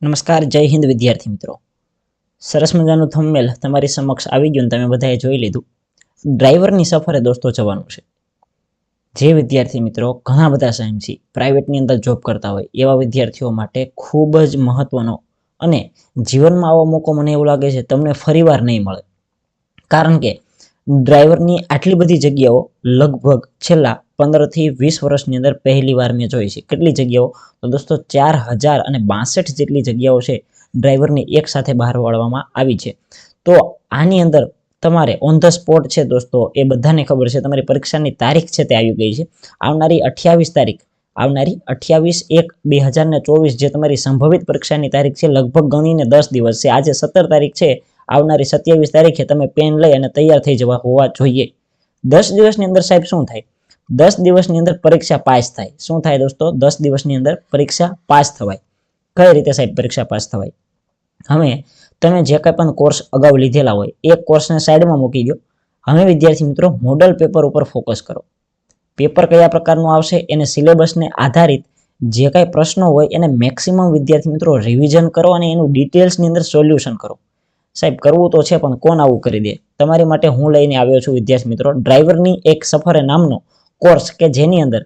નમસ્કાર, જય હિન્દ વિદ્યાર્થી મિત્રો. સરસ મજાનું થંબનેલ તમારી સમક્ષ આવી ગયું, તમે બધાએ જોઈ લીધું. ડ્રાઈવરની સફરે દોસ્તો જવાનું છે. જે વિદ્યાર્થી મિત્રો ઘણા બધા ટાઈમથી પ્રાઇવેટની અંદર જોબ કરતા હોય એવા વિદ્યાર્થીઓ માટે ખૂબ જ મહત્વનો અને જીવનમાં આવો મોકો મને એવું લાગે છે તમને ફરીવાર નહીં મળે. કારણ કે ડ્રાઈવરની આટલી બધી જગ્યાઓ લગભગ છેલ્લા 15 થી 20 વર્ષની અંદર પહેલી વાર મેં જોઈ છે. કેટલી જગ્યાઓ? તો દોસ્તો 4062 જેટલી જગ્યાઓ છે ડ્રાઈવરની એક સાથે બહાર પાડવામાં આવી છે. તો આની અંદર તમારે ઓન ધ સ્પોટ છે દોસ્તો, એ બધાને ખબર છે તમારી પરીક્ષાની તારીખ છે તે આવી ગઈ છે. આવનારી 28 તારીખ, આવનારી 28/1/2024 જે તમારી સંભવિત પરીક્ષાની તારીખ છે, લગભગ ગણીને 10 દિવસ છે. આજે 17 તારીખ છે, આવનારી 27 તારીખે તમે પેન લઈ અને તૈયાર થઈ જવા હોવા જોઈએ. 10 દિવસની અંદર સાહેબ શું થાય? 10 દિવસની અંદર પરીક્ષા પાસ થાય. શું થાય દોસ્તો? 10 દિવસની અંદર પરીક્ષા પાસ થવાય. કઈ રીતે સાહેબ પરીક્ષા પાસ થવાય? હવે તમે જે કંઈ પણ કોર્સ અગાઉ લીધેલા હોય એ કોર્સને સાઈડમાં મૂકી દો. હવે વિદ્યાર્થી મિત્રો મોડલ પેપર ઉપર ફોકસ કરો. પેપર કયા પ્રકારનું આવશે એને સિલેબસને આધારિત જે કાંઈ પ્રશ્નો હોય એને મેક્સિમમ વિદ્યાર્થી મિત્રો રિવિઝન કરો અને એનું ડિટેલ્સની અંદર સોલ્યુશન કરો. સાહેબ કરવું તો છે પણ કોણ આવું કરી દે? તમારી માટે હું લઈને આવ્યો છું વિદ્યાર્થી મિત્રો ડ્રાઈવરની એક સફરે નામનો કોર્સ કે જેની અંદર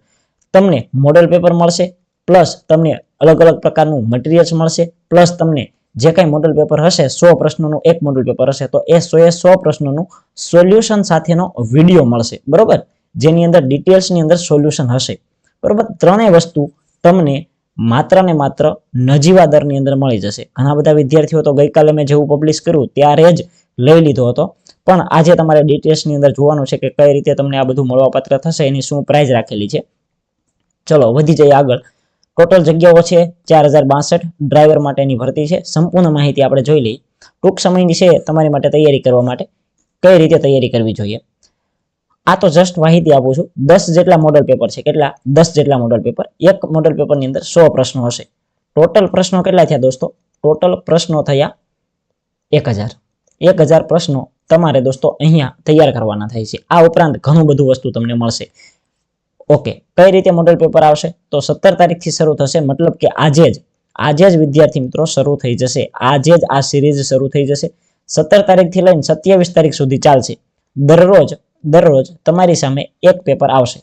તમને મોડલ પેપર મળશે, પ્લસ તમને અલગ અલગ પ્રકારનું મટીરિયલ્સ મળશે, પ્લસ તમને જે કાંઈ મોડલ પેપર હશે 100 પ્રશ્નોનું એક મોડલ પેપર હશે તો એ 100 પ્રશ્નોનું સોલ્યુશન સાથેનો વિડીયો મળશે, બરોબર? જેની અંદર ડિટેલ્સની અંદર સોલ્યુશન હશે, બરોબર? ત્રણેય વસ્તુ તમને માત્ર ને માત્ર નજીવા દરની અંદર મળી જશે. ઘણા બધા વિદ્યાર્થીઓ તો ગઈકાલે મેં જેવું પબ્લિશ કર્યું ત્યારે જ લઈ લીધો હતો, પણ આજે તમારે ડિટેલ્સની અંદર જોવાનું છે કે કઈ રીતે તમને આ બધું મળવાપાત્ર થશે, એની શું પ્રાઇસ રાખેલી છે. ચલો વધી જઈએ આગળ. ટોટલ જગ્યાઓ છે 4062. ડ્રાઈવર માટેની ભરતી છે. સંપૂર્ણ માહિતી આપણે જોઈ લઈએ. ટૂંક સમયની છે તમારી માટે તૈયારી કરવા માટે. કઈ રીતે તૈયારી કરવી જોઈએ આ તો જસ્ટ માહિતી આપું છું. 10 જેટલા મોડલ પેપર છે. કેટલા? 10 જેટલા મોડલ પેપર. એક મોડલ પેપરની અંદર 100 પ્રશ્નો હશે. ટોટલ પ્રશ્નો કેટલા થયા દોસ્તો? ટોટલ પ્રશ્નો થયા 1000 પ્રશ્નો તમારે દોસ્તો અહીંયા તૈયાર કરવાના થાય છે. આ ઉપરાંત ઘણું બધું વસ્તુ તમને મળશે. ઓકે, કઈ રીતે મોડલ પેપર આવશે? તો 17 તારીખથી શરૂ થશે, મતલબ કે આજે જ વિદ્યાર્થી મિત્રો શરૂ થઈ જશે. આજે જ આ સિરીઝ શરૂ થઈ જશે. 17 તારીખથી લઈને 27 તારીખ સુધી ચાલશે. દરરોજ તમારી સામે એક પેપર આવશે.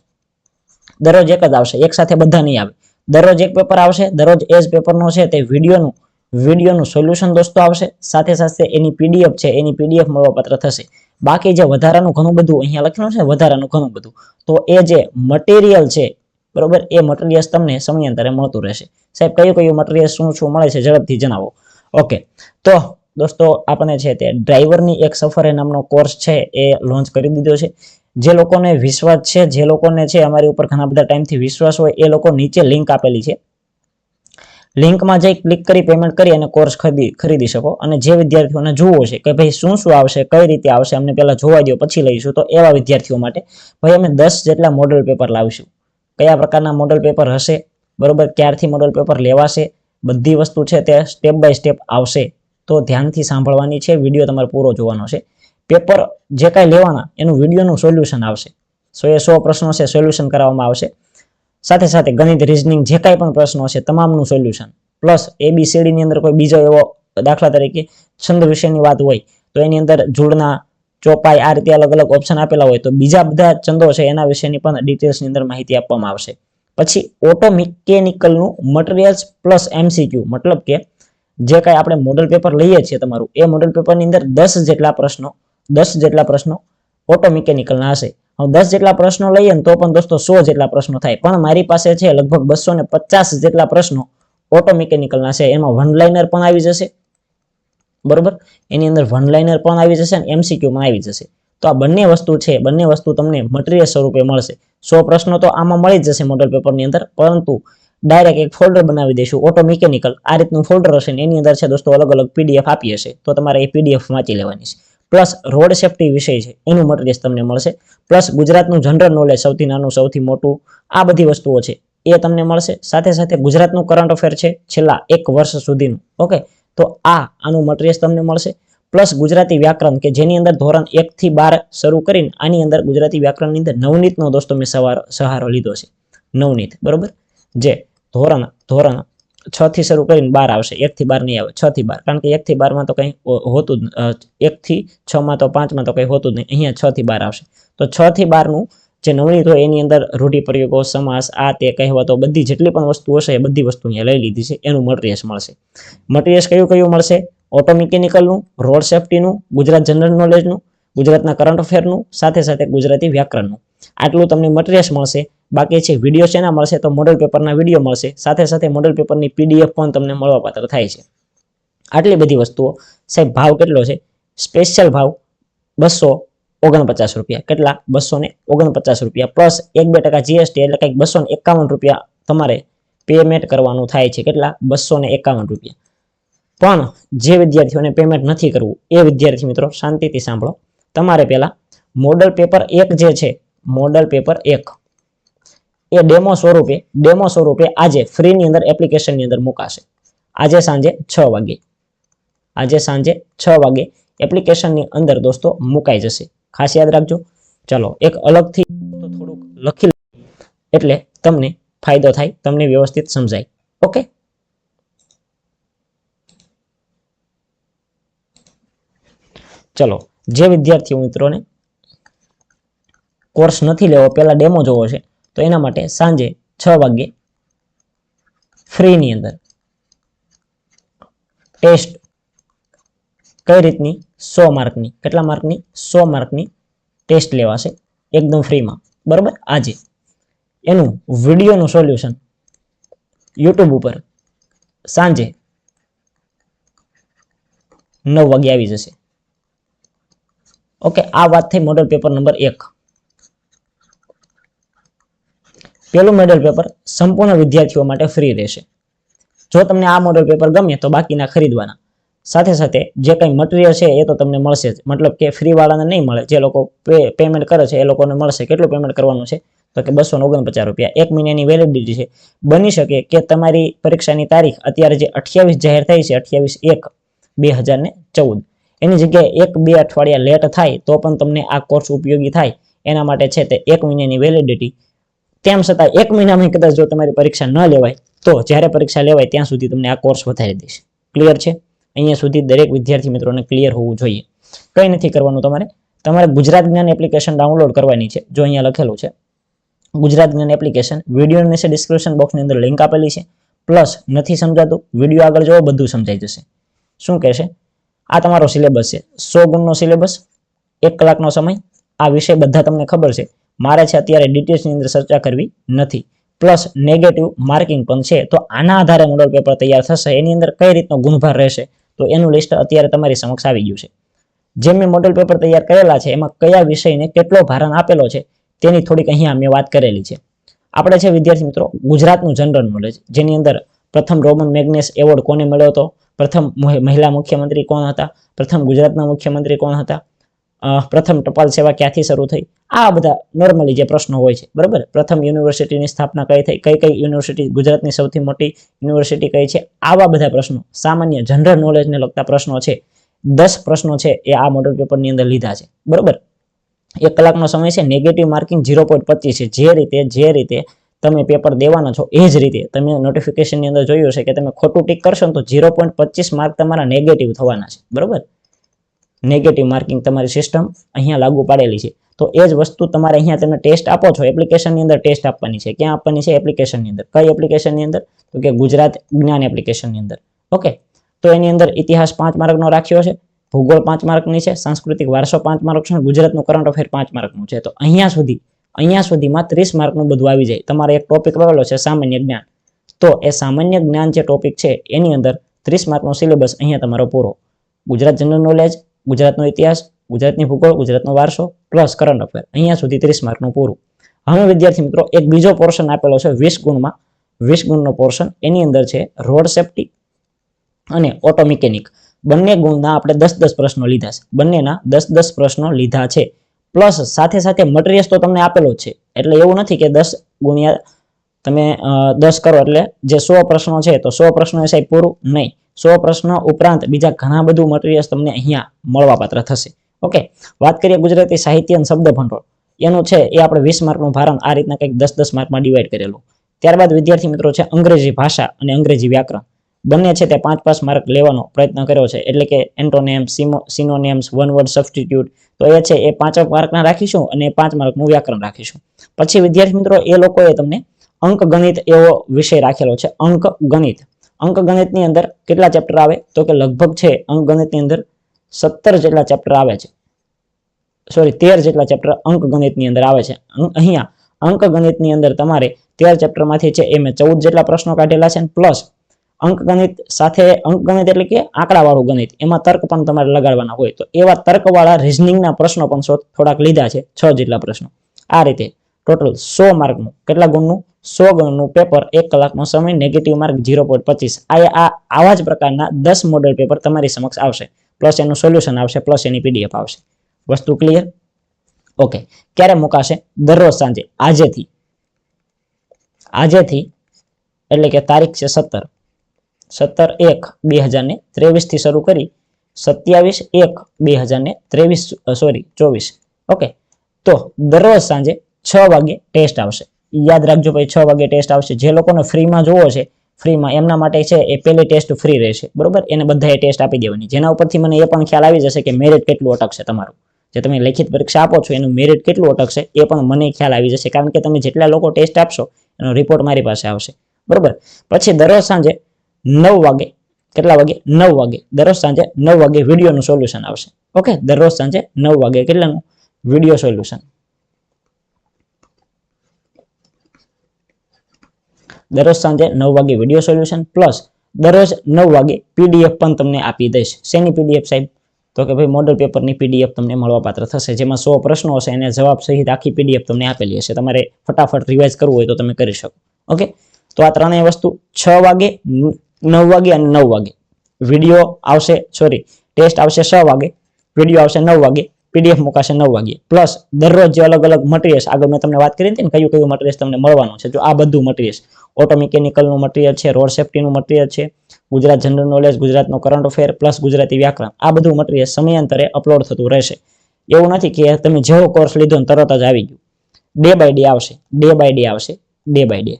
દરરોજ એક જ આવશે, એક સાથે બધા નહીં આવે. દરરોજ એક પેપર આવશે. દરરોજ એ જ પેપરનો છે તે વિડીયોનું સોલ્યુશન દોસ્તો આવશે. સાથે સાથે એની પીડીએફ છે, એની પીડીએફ મળવાપાત્ર થશે. બાકી જે વધારાનું ઘણું બધું અહીંયા લખેલું છે, વધારાનું ઘણું બધું, તો એ જે મટીરિયલ છે, બરોબર, એ મટીરિયલ તમને સમયાંતરે મળતું રહેશે. સાહેબ કયું મટીરિયલ શું મળે છે ઝડપથી જણાવો. ઓકે, તો દોસ્તો આપણે છે તે ડ્રાઈવરની એક સફરે નામનો કોર્સ છે એ લોન્ચ કરી દીધો છે. જે લોકોને વિશ્વાસ છે, જે લોકોને છે અમારી ઉપર ઘણા બધા ટાઈમથી વિશ્વાસ હોય, એ લોકો નીચે લિંક આપેલી છે, લિંકમાં જઈ ક્લિક કરી પેમેન્ટ કરી અને કોર્સ ખરીદી શકો. અને જે વિદ્યાર્થીઓને જોવો છે કે ભાઈ શું આવશે, કઈ રીતે આવશે, અમને પહેલા જોવા દો પછી લઈશું, તો એવા વિદ્યાર્થીઓ માટે ભાઈ અમે 10 જેટલા મોડલ પેપર લાવીશું. કયા પ્રકારના મોડલ પેપર હશે, બરોબર, ક્યારથી મોડલ પેપર લેવાશે, બધી વસ્તુ છે તે સ્ટેપ બાય સ્ટેપ આવશે. તો ધ્યાનથી સાંભળવાની છે, વિડીયો તમારે પૂરો જોવાનો છે. પેપર જે કાંઈ લેવાના એનું વિડીયોનું સોલ્યુશન આવશે. 100 પ્રશ્નો છે સોલ્યુશન કરવામાં આવશે. સાથે સાથે ગણિત, રીઝનિંગ જે કાંઈ પણ પ્રશ્નો છે તમામનું સોલ્યુશન, પ્લસ ABCD ની અંદર કોઈ બીજો એવો દાખલા તરીકે છંદ વિશેની વાત હોય તો એની અંદર જોડના, ચોપાઈ, આ રીતે અલગ અલગ ઓપ્શન આપેલા હોય તો બીજા બધા છંદો છે એના વિશેની પણ ડિટેલ્સની અંદર માહિતી આપવામાં આવશે. પછી ઓટો મિકેનિકલનું મટીરિયલ્સ પ્લસ MCQ, મતલબ કે જે કાંઈ આપણે મોડલ પેપર લઈએ છીએ તમારું, એ મોડલ પેપરની અંદર 10 જેટલા પ્રશ્નો ઓટો મિકેનિકલના હશે. 10 જેટલા પ્રશ્નો લઈએ ને તો પણ દોસ્તો 100 જેટલા પ્રશ્નો થાય, પણ મારી પાસે છે લગભગ 250 જેટલા પ્રશ્નો ઓટો મિકેનિકલના છે. એમાં વન લાઇનર પણ આવી જશે, બરોબર, એની અંદર વન લાઇનર પણ આવી જશે અને MCQ પણ આવી જશે. તો આ બંને વસ્તુ છે, બંને વસ્તુ તમને મટીરિયલ સ્વરૂપે મળશે. 100 પ્રશ્નો તો આમાં મળી જશે મોડલ પેપરની અંદર, પરંતુ ડાયરેક્ટ એક ફોલ્ડર બનાવી દઈશું ઓટો મિકેનિકલ, આ રીતનું ફોલ્ડર હશે ને એની અંદર છે દોસ્તો અલગ અલગ PDF આપી હશે, તો તમારે એ PDF વાંચી લેવાની છે. પ્લસ રોડ સેફટી વિષય છે એનું મટીરિયલ તમને મળશે. પ્લસ ગુજરાતનું જનરલ નોલેજ, સૌથી નાનું સૌથી મોટું, આ બધી વસ્તુઓ છે એ તમને મળશે. સાથે સાથે ગુજરાતનું કરંટ અફેર છે છેલ્લા 1 વર્ષ સુધીનું. ઓકે, તો આનું મટીરિયલ તમને મળશે. પ્લસ ગુજરાતી વ્યાકરણ કે જેની અંદર ધોરણ 1 થી 12 શરૂ કરીને આની અંદર ગુજરાતી વ્યાકરણની અંદર નવનીતનો દોસ્તો મેં સહારો લીધો છે. નવનીત, બરોબર, જે ધોરણ 6 થી શરૂ કરીને 12 આવશે, 1 થી 12 નહીં આવે, 6 થી 12, કારણ કે 1 થી 12 માં તો કંઈ હોતું જ 1 થી 6 માં તો 5 માં તો કંઈ હોતું જ નહીં, અહીંયા 6 થી 12 આવશે. તો 6 થી 12 નું જે નવનીત હોય એની અંદર રૂઢિપ્રયોગો, સમાસ, આ તે કહેવતો, બધી જેટલી પણ વસ્તુ હશે એ બધી વસ્તુ અહીંયા લઈ લીધી છે. એનું મટીરિયલ્સ મળશે. મટીરિયલ્સ કયું કયું મળશે? ઓટો મિકેનિકલનું, રોડ સેફટીનું, ગુજરાત જનરલ નોલેજનું, ગુજરાતના કરંટ અફેરનું, સાથે સાથે ગુજરાતી વ્યાકરણનું. આટલું તમને મટીરિયલ્સ મળશે. બાકી છે વિડીયો શેના મળશે? તો મોડલ પેપરના વિડીયો મળશે. સાથે સાથે મોડલ પેપરની PDF પણ તમને મળવાપાત્ર થાય છે. આટલી બધી વસ્તુઓ. સાહેબ ભાવ કેટલો છે? સ્પેશિયલ ભાવ 249 રૂપિયા. કેટલા? 249 રૂપિયા પ્લસ 1-2% GST એટલે કંઈક 251 રૂપિયા તમારે પેમેન્ટ કરવાનું થાય છે. કેટલા? 251 રૂપિયા. પણ જે વિદ્યાર્થીઓને પેમેન્ટ નથી કરવું એ વિદ્યાર્થી મિત્રો શાંતિથી સાંભળો. તમારે પહેલા મોડલ પેપર 1 જે છે, મોડલ પેપર 1 એ ડેમો સ્વરૂપે આજે ફ્રીની અંદર એપ્લિકેશનની અંદર મુકાશે. આજે સાંજે 6 વાગે. આજે સાંજે 6 વાગે એપ્લિકેશનની અંદર દોસ્તો મુકાઈ જશે. ખાસ યાદ રાખજો. ચલો એક અલગથી થોડુંક લખી એટલે તમને ફાયદો થાય, તમને વ્યવસ્થિત સમજાય. ઓકે, ચલો જે વિદ્યાર્થીઓ મિત્રોને કોર્સ નથી લેવો, પહેલા ડેમો જોવો છે, તો એના માટે સાંજે 6 વાગે ફ્રીની અંદર ટેસ્ટ કઈ રીતની 100 માર્કની, કેટલા માર્કની? 100 માર્કની ટેસ્ટ લેવાશે એકદમ ફ્રીમાં. બરોબર, આજે એનું વિડીયોનું સોલ્યુશન યુટ્યુબ ઉપર સાંજે 9 વાગે આવી જશે. ઓકે, આ વાત થઈ મોડલ પેપર નંબર 1. પેલું મોડલ પેપર સંપૂર્ણ વિદ્યાર્થીઓ માટે ફ્રી રહેશે. જો તમને આ મોડલ પેપર ગમે તો બાકીના ખરીદવાના. સાથે સાથે જે કંઈ મટીરિયલ છે એ તો તમને મળશે જ, મતલબ કે ફ્રી વાળાને નહીં મળે. જે લોકો પેમેન્ટ કરે છે એ લોકોને મળશે. કેટલું પેમેન્ટ કરવાનું છે? તો કે 249 રૂપિયા. 1 મહિનાની વેલિડિટી છે. બની શકે કે તમારી પરીક્ષાની તારીખ અત્યારે જે 28 જાહેર થઈ છે, 28/1/2014, એની જગ્યાએ 1-2 અઠવાડિયા લેટ થાય તો પણ તમને આ કોર્સ ઉપયોગી થાય એના માટે છે તે 1 મહિનાની વેલિડિટી. તેમ છતાં 1 મહિનામાં કદાચ જો તમારી પરીક્ષા ન લેવાય તો જ્યારે પરીક્ષા લેવાય ત્યાં સુધી તમને આ કોર્સ વધારી દઈશ. ક્લિયર છે? અહીંયા સુધી દરેક વિદ્યાર્થી મિત્રોને ક્લિયર હોવું જોઈએ. કંઈ નથી કરવાનું તમારે ગુજરાત જ્ઞાન એપ્લિકેશન ડાઉનલોડ કરવાની છે. જો અહીંયા લખેલું છે ગુજરાત જ્ઞાન એપ્લિકેશન, વિડીયો નીચે ડિસ્ક્રિપ્શન બોક્સની અંદર લિંક આપેલી છે. પ્લસ નથી સમજાતું વિડીયો આગળ જોવો, બધું સમજાઈ જશે. શું કહેશે? આ તમારો સિલેબસ છે, 100 ગુણનો સિલેબસ, 1 કલાકનો સમય. આ વિષય બધા તમને ખબર છે. મારે છે અત્યારે ડિટેલ્સની અંદર ચર્ચા કરવી નથી. પ્લસ નેગેટિવ માર્કિંગ પણ છે. તો આના આધારે મોડલ પેપર તૈયાર થશે. એની અંદર કઈ રીતનો ગુણભાર રહેશે તો એનું લિસ્ટ અત્યારે તમારી સમક્ષ આવી ગયું છે. જે મેં મોડલ પેપર તૈયાર કરેલા છે એમાં કયા વિષયને કેટલો ભારણ આપેલો છે તેની થોડીક અહીંયા મેં વાત કરેલી છે. આપણે છે વિદ્યાર્થી મિત્રો ગુજરાતનું જનરલ નોલેજ, જેની અંદર પ્રથમ રોમન મેગ્નેસ એવોર્ડ કોને મળ્યો હતો, પ્રથમ મહિલા મુખ્યમંત્રી કોણ હતા, પ્રથમ ગુજરાતના મુખ્યમંત્રી કોણ હતા, પ્રથમ ટપાલ સેવા ક્યાંથી શરૂ થઈ, આ બધા નોર્મલી જે પ્રશ્નો હોય છે. બરાબર, પ્રથમ યુનિવર્સિટીની સ્થાપના કઈ થઈ, કઈ યુનિવર્સિટી, ગુજરાતની સૌથી મોટી યુનિવર્સિટી કઈ છે, આવા બધા પ્રશ્નો, સામાન્ય જનરલ નોલેજને લગતા પ્રશ્નો છે. 10 પ્રશ્નો છે એ આ મોડલ પેપરની અંદર લીધા છે. બરોબર, 1 કલાકનો સમય છે. નેગેટિવ માર્કિંગ 0.25 છે. જે રીતે તમે પેપર દેવાના છો એ જ રીતે તમે નોટિફિકેશનની અંદર જોયું છે કે તમે ખોટું ટીક કરશો ને તો 0.25 માર્ક તમારા નેગેટિવ થવાના છે. બરોબર, નેગેટિવ માર્કિંગ તમારી સિસ્ટમ અહીંયા લાગુ પાડેલી છે. તો એ જ વસ્તુ તમારે અહીંયા તમે ટેસ્ટ આપો છો, એપ્લિકેશનની અંદર ટેસ્ટ આપવાની છે. ક્યાં આપવાની છે? એપ્લિકેશનની અંદર. કઈ એપ્લિકેશનની અંદર? તો કે ગુજરાત જ્ઞાન એપ્લિકેશનની અંદર. ઓકે, તો એની અંદર ઇતિહાસ 5 માર્કનો રાખ્યો છે, ભૂગોળ 5 માર્કની છે, સાંસ્કૃતિક વારસો 5 માર્ક છે, ગુજરાતનું કરંટ અફેર 5 માર્કનું છે. તો અહીંયા સુધીમાં 30 માર્કનું બધું આવી જાય. તમારે એક ટોપિક રહેલો છે સામાન્ય જ્ઞાન, તો એ સામાન્ય જ્ઞાન જે ટોપિક છે એની અંદર 30 માર્કનો સિલેબસ અહીંયા તમારો પૂરો. ગુજરાત જનરલ નોલેજ, ગુજરાતનો ઇતિહાસ, ગુજરાતની ભૂગોળ, ગુજરાતનો વારસો પ્લસ કરંટ અફેર, અહીંયા સુધી 30 માર્કનું પૂરું. હવે વિદ્યાર્થી મિત્રો એક બીજો પોર્શન આપેલો છે 20 ગુણમાં, 20 ગુણનો પોર્શન. એની અંદર છે રોડ સેફટી અને ઓટો મિકેનિક. બંને ગુણના આપણે 10-10 પ્રશ્નો લીધા છે. બંનેના 10-10 પ્રશ્નો લીધા છે. પ્લસ સાથે સાથે મટીરિયલ્સ તો તમને આપેલો જ છે. એટલે એવું નથી કે 10 ગુણ્યા તમે 10 કરો એટલે જે 100 પ્રશ્નો છે તો 100 પ્રશ્નો એ સાહેબ પૂરું નહીં. 100 પ્રશ્નો ઉપરાંત બીજા ઘણા બધું મટીરિયલ્સ તમને અહીંયા મળવાપાત્ર થશે. ઓકે, વાત કરીએ ગુજરાતી સાહિત્ય અને શબ્દ ભંડોળ, એનું છે એ આપણે 20 માર્કનું ભારણ આ રીતના કંઈક 10-10 માર્કમાં ડિવાઈડ કરેલું. ત્યારબાદ વિદ્યાર્થી મિત્રો છે અંગ્રેજી ભાષા અને અંગ્રેજી વ્યાકરણ બંને છે તે 5-5 માર્ક લેવાનો પ્રયત્ન કર્યો છે, એટલે કે એન્ટોનેમ્સ, સિનોનિમ્સ, વન વર્ડ સબસ્ટિટ્યુટ, તો એ છે એ 5 માર્કના રાખીશું અને 5 માર્કનું વ્યાકરણ રાખીશું. પછી વિદ્યાર્થી મિત્રો એ લોકોએ તમને અંકગણિત એવો વિષય રાખેલો છે, અંકગણિત. અંકગણિતની અંદર કેટલા ચેપ્ટર આવે તો કે લગભગ છે અંકગણિતની અંદર 17 જેટલા ચેપ્ટર આવે છે, સોરી 13 જેટલા ચેપ્ટર અંકગણિતની અંદર આવે છે. અહીંયા અંકગણિતની અંદર તમારે 13 ચેપ્ટરમાંથી છે એ મેં 14 જેટલા પ્રશ્નો કાઢેલા છે, પ્લસ અંકગણિત સાથે, અંકગણિત એટલે કે આંકડાવાળું ગણિત, એમાં તર્ક પણ તમારે લગાડવાના હોય, તો એવા તર્કવાળા રિઝનિંગના પ્રશ્નો પણ થોડાક લીધા છે, 6 જેટલા પ્રશ્નો. આ રીતે ટોટલ 100 માર્કનું, કેટલા ગુણનું? 100 ગુણનું પેપર, 1 કલાકનો સમય, નેગેટિવ માર્ક 0.25. આવા જ પ્રકારના 10 મોડેલ પેપર તમારી સમક્ષ આવશે, પ્લસ એનું સોલ્યુશન આવશે, પ્લસ એની પીડીએફ આવશે. વસ્તુ ક્લિયર? ઓકે. ક્યારે મુકાશે? દરરોજ સાંજે, આજેથી એટલે કે તારીખ છે 17/1/2023 થી શરૂ કરી 27/1/2023 ઓકે. તો દરરોજ સાંજે 6 વાગે ટેસ્ટ આવશે. યાદ રાખજો ભાઈ, 6 વાગે ટેસ્ટ આવશે. જે લોકોને ફ્રીમાં જોવો છે, ફ્રીમાં એમના માટે છે એ પહેલી ટેસ્ટ ફ્રી રહેશે, બરોબર? એને બધાએ ટેસ્ટ આપી દેવાની, જેના ઉપરથી મને એ પણ ખ્યાલ આવી જશે કે મેરિટ કેટલું અટકશે તમારું. જે તમે લેખિત પરીક્ષા આપો છો એનું મેરિટ કેટલું અટકશે એ પણ મને ખ્યાલ આવી જશે, કારણ કે તમે જેટલા લોકો ટેસ્ટ આપશો એનો રિપોર્ટ મારી પાસે આવશે, બરોબર? પછી દરરોજ સાંજે 9 વાગે, કેટલા વાગે? 9 વાગે, દરરોજ સાંજે 9 વાગે વિડીયોનું સોલ્યુશન આવશે. ઓકે, દરરોજ સાંજે 9 વાગે કેટલાનું? Video solution. દરરોજ સાંજે 9 વાગે વિડીયો સોલ્યુશન, પ્લસ દરરોજ 9 વાગે પીડીએફ પણ તમને આપી દઈશ. શેની પીડીએફ સાહેબ? તો કે ભાઈ મોડલ પેપરની પીડીએફ તમને મળવાપાત્ર થશે, જેમાં 100 પ્રશ્નો હશે અને જવાબ સહિત આખી પીડીએફ તમને આપેલી હશે. તમારે ફટાફટ રિવાઇઝ કરવું હોય તો તમે કરી શકો. ઓકે, તો આ ત્રણેય વસ્તુ 6 વાગે, 9 વાગે અને 9 વાગે વિડીયો આવશે, સોરી ટેસ્ટ આવશે 6 વાગે, વિડીયો આવશે 9 વાગે, પીડીએફ મુકાશે 9 વાગે. પ્લસ દરરોજ જે અલગ અલગ મટીરિયલ્સ, આગળ મેં તમને વાત કરી હતી ને કયું કયું મટીરિયલ્સ તમને મળવાનું છે, જો આ બધું મટીરિયલ્સ, ઓટો મિકેનિકલનું મટીરિયલ છે, રોડ સેફ્ટીનું મટીરિયલ છે, ગુજરાત જનરલ નોલેજ, ગુજરાતનો કરંટ અફેર પ્લસ ગુજરાતી વ્યાકરણ, આ બધું મટીરિયલ સમયાંતરે અપલોડ થતું રહેશે. એવું નથી કે તમે જેવો કોર્સ લીધો ને તરત જ આવી ગયું. ડે બાય ડે આવશે, ડે બાય ડે આવશે, ડે બાય ડે.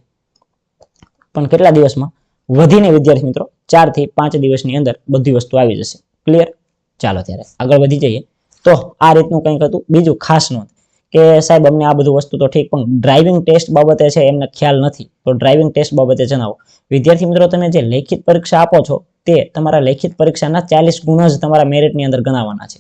પણ કેટલા દિવસમાં? વધીને વિદ્યાર્થી મિત્રો 4 થી 5 દિવસની અંદર બધી વસ્તુ આવી જશે. ક્લિયર? ચાલો ત્યારે આગળ વધી જઈએ. તો આ રીતનું કંઈક હતું. બીજું ખાસ નોંધ કે સાહેબ અમને આ બધું વસ્તુ તો ઠીક, પણ ડ્રાઇવિંગ ટેસ્ટ બાબતે છે એમને ખ્યાલ નથી, તો ડ્રાઇવિંગ ટેસ્ટ બાબતે જણાવો. વિદ્યાર્થી મિત્રો, તમે જે લેખિત પરીક્ષા આપો છો તે તમારા લેખિત પરીક્ષાના 40 ગુણ જ તમારા મેરિટની અંદર ગણાવવાના છે,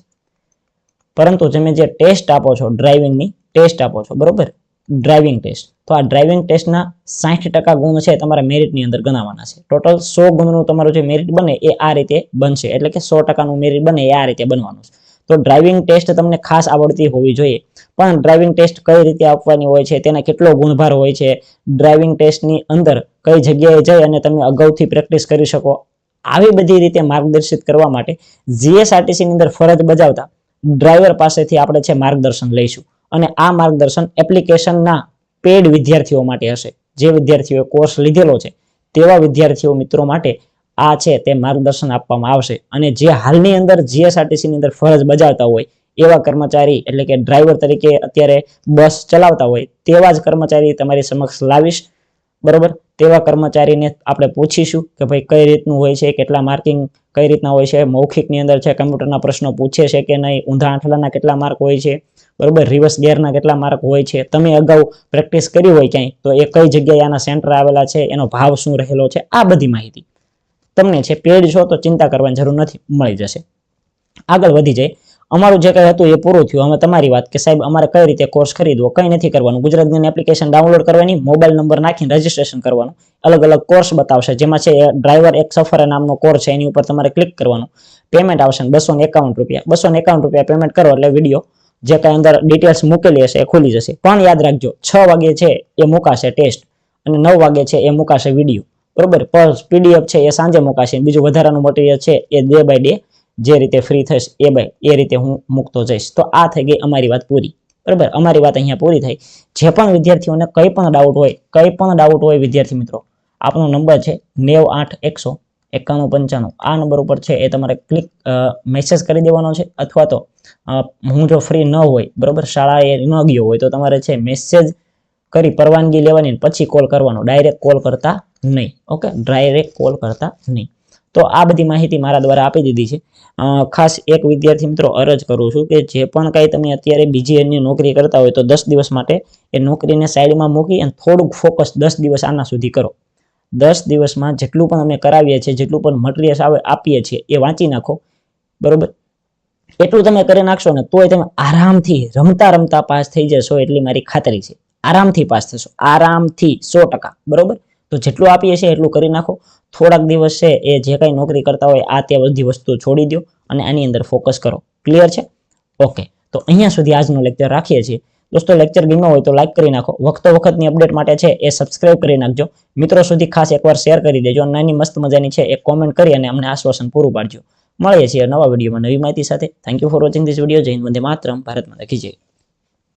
પરંતુ તમે જે ટેસ્ટ આપો છો, ડ્રાઇવિંગની ટેસ્ટ આપો છો, બરોબર, ડ્રાઇવિંગ ટેસ્ટ, તો આ ડ્રાઇવિંગ ટેસ્ટના 60% ગુણ છે તમારા મેરિટની અંદર ગણાવવાના છે. ટોટલ 100 ગુણનું તમારું જે મેરિટ બને એ આ રીતે બનશે, એટલે કે 100%નું મેરિટ બને એ આ રીતે બનવાનું છે. તો ડ્રાઇવિંગ ટેસ્ટ તમને ખાસ આવડતી હોવી જોઈએ. પણ ડ્રાઇવિંગ ટેસ્ટ કઈ રીતે આપવાની હોય છે, તેના કેટલો ગુણભાર હોય છે, ડ્રાઇવિંગ ટેસ્ટની અંદર કઈ જગ્યાએ જઈ અને તમે અગાઉથી પ્રેક્ટિસ કરી શકો, આવી બધી રીતે માર્ગદર્શિત કરવા માટે જીએસઆરટીસીની અંદર ફરજ બજાવતા ડ્રાઈવર પાસેથી આપણે છે માર્ગદર્શન લઈશું. અને આ માર્ગદર્શન એપ્લિકેશનના પેડ વિદ્યાર્થીઓ માટે હશે. જે વિદ્યાર્થીઓએ કોર્સ લીધેલો છે તેવા વિદ્યાર્થીઓ મિત્રો માટે આ છે તે માર્ગદર્શન આપવામાં આવશે. અને જે હાલની અંદર જીએસઆરટીસીની અંદર ફરજ બજાવતા હોય એવા કર્મચારી, એટલે કે ડ્રાઈવર તરીકે અત્યારે બસ ચલાવતા હોય તેવા જ કર્મચારી તમારી સમક્ષ લાવીશ, બરોબર? તેવા કર્મચારીને આપણે પૂછીશું કે ભાઈ કઈ રીતનું હોય છે, કેટલા માર્કિંગ કઈ રીતના હોય છે, મૌખિકની અંદર છે કમ્પ્યુટરના પ્રશ્નો પૂછે છે કે નહીં, ઊંધા આંઠલાના કેટલા માર્ક હોય છે, બરોબર, રિવર્સ ગિયરના કેટલા માર્ક હોય છે, તમે અગાઉ પ્રેક્ટિસ કરી હોય ક્યાંય તો એ કઈ જગ્યાએ આના સેન્ટર આવેલા છે, એનો ભાવ શું રહેલો છે, આ બધી માહિતી તમને છે પેડ છો તો ચિંતા કરવાની જરૂર નથી, મળી જશે. આગળ વધી જાય. અમારું જે કંઈ હતું એ પૂરું થયું. હવે તમારી વાત કે સાહેબ અમારે કઈ રીતે કોર્સ ખરીદવો. કંઈ નથી કરવાનું, ગુજરાત જ્ઞાન એપ્લિકેશન ડાઉનલોડ કરવાની, મોબાઈલ નંબર નાખીને રજીસ્ટ્રેશન કરવાનું, અલગ અલગ કોર્સ બતાવશે, જેમાં છે ડ્રાઈવર એક સફર નામનો કોર્સ છે, એની ઉપર તમારે ક્લિક કરવાનું, પેમેન્ટ આવશે 251 રૂપિયા. 251 રૂપિયા પેમેન્ટ કરો એટલે વિડીયો જે કાંઈ અંદર ડિટેલ્સ મૂકેલી હશે એ ખુલી જશે. પણ યાદ રાખજો 6 વાગે છે એ મુકાશે ટેસ્ટ અને 9 વાગે છે એ મુકાશે વિડીયો, બરોબર. પ્લસ પીડીએફ છે એ સાંજે મુકાશે. બીજું વધારાનું મટીરિયલ છે એ ડે બાય ડે જે રીતે ફ્રી થશે એ રીતે હું મૂકતો જઈશ. તો આ થઈ ગઈ અમારી વાત પૂરી, બરાબર. અમારી વાત અહીંયા પૂરી થઈ. જે પણ વિદ્યાર્થીઓને કંઈ પણ ડાઉટ હોય વિદ્યાર્થી મિત્રો, આપણો નંબર છે 98 100 91 95. આ નંબર ઉપર છે એ તમારે મેસેજ કરી દેવાનો છે, અથવા તો હું જો ફ્રી ન હોય, બરોબર, શાળાએ ન ગયો હોય તો તમારે છે મેસેજ કરી પરવાનગી લેવાની પછી કોલ કરવાનો, ડાયરેક્ટ કોલ કરતા નહીં. ઓકે, ડાયરેક્ટ કોલ કરતા નહીં. તો આ બધી માહિતી મારા દ્વારા આપી દીધી છે. ખાસ એક વિદ્યાર્થી મિત્રો અરજ કરું છું કે જે પણ કાંઈ તમે અત્યારે બીજી અન્ય નોકરી કરતા હોય તો 10 દિવસ માટે એ નોકરીને સાઈડમાં મૂકી અને થોડુંક ફોકસ 10 દિવસ આના સુધી કરો. 10 દિવસમાં જેટલું પણ અમે કરાવીએ છીએ, જેટલું પણ મટીરિયલ આપીએ છીએ એ વાંચી નાખો. બરોબર, એટલું તમે કરી નાખશો ને તોય તમે આરામથી રમતા રમતા પાસ થઈ જશો એટલી મારી ખાતરી છે. આરામથી પાસ થશો, આરામથી 100%. બરોબર, તો જેટલું આપીએ છીએ એટલું કરી નાખો. થોડાક દિવસ છે એ જે કાંઈ નોકરી કરતા હોય આ તે બધી વસ્તુ છોડી દો અને આની અંદર ફોકસ કરો. ક્લિયર છે? ઓકે, તો અહીંયા સુધી આજનો લેક્ચર રાખીએ છીએ. દોસ્તો લેક્ચર ગમ્યો હોય તો લાઈક કરી નાખો. વખતની અપડેટ માટે છે એ સબસ્ક્રાઇબ કરી નાખજો. મિત્રો સુધી ખાસ એકવાર શેર કરી દેજો. નાની મસ્ત મજાની છે એક કોમેન્ટ કરી અને અમને આશ્વાસન પૂરું પાડજો. મળીએ છીએ નવા વિડીયોમાં નવી માહિતી સાથે. Thank you for watching this video. જય હિન્દ, વંદે માતરમ. ભારત માતા કી જય.